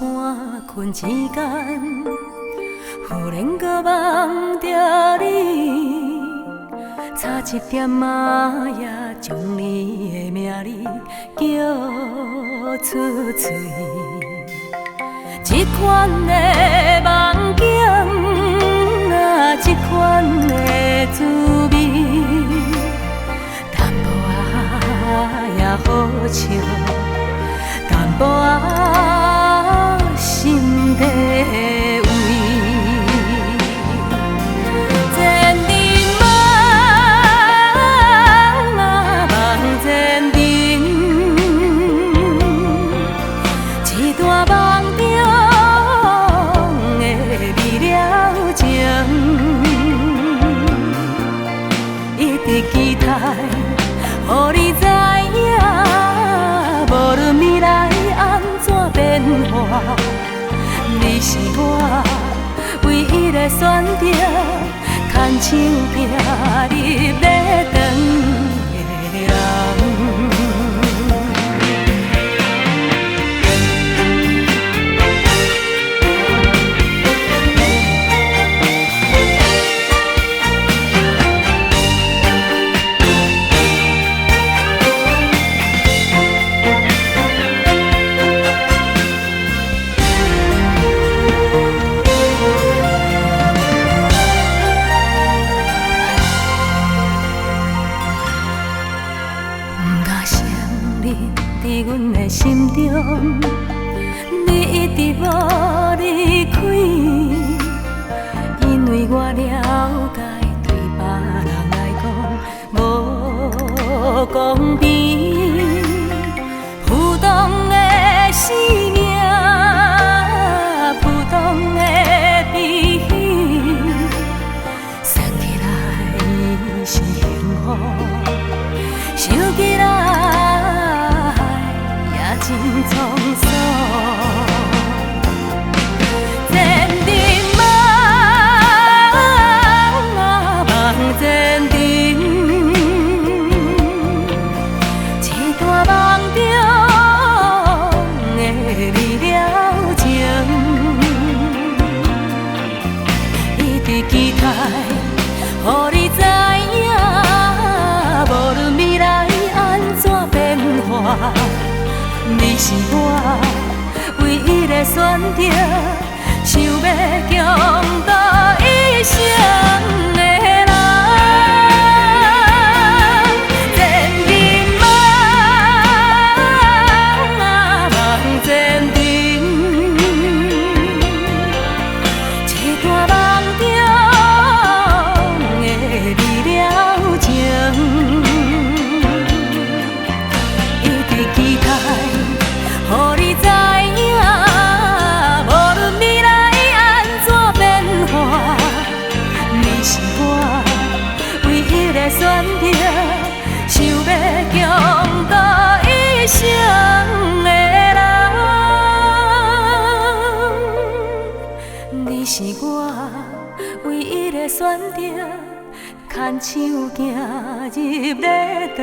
山困之间，忽然搁梦着你，差一点仔也将你的名字叫出嘴。这款的梦境啊，这款的滋味，淡薄仔也好笑，淡薄仔心底的味。千人梦啊，梦千人，一段梦中的美了情，一直期待，予你知影，无论未来安怎变化，你是我唯一的选择，牵手行入礼堂的人。在阮的心中，你一直无离开，因为我了解，对别人来讲无公平，浮动的生命，浮动的悲喜，想起来是幸福，想起来。真沧桑，千人梦啊，梦千人，一段梦中的美了情，一直期待，予你知影，无论未来安怎变化。你是我唯一的选择，想要共度一生的人。千人梦啊，梦千人，一段梦中的美了情，一直期待。予你知影，无论未来安怎变化，你是我唯一的选择，想要共度一生的人。你是我唯一的选择，牵手行入礼堂的人。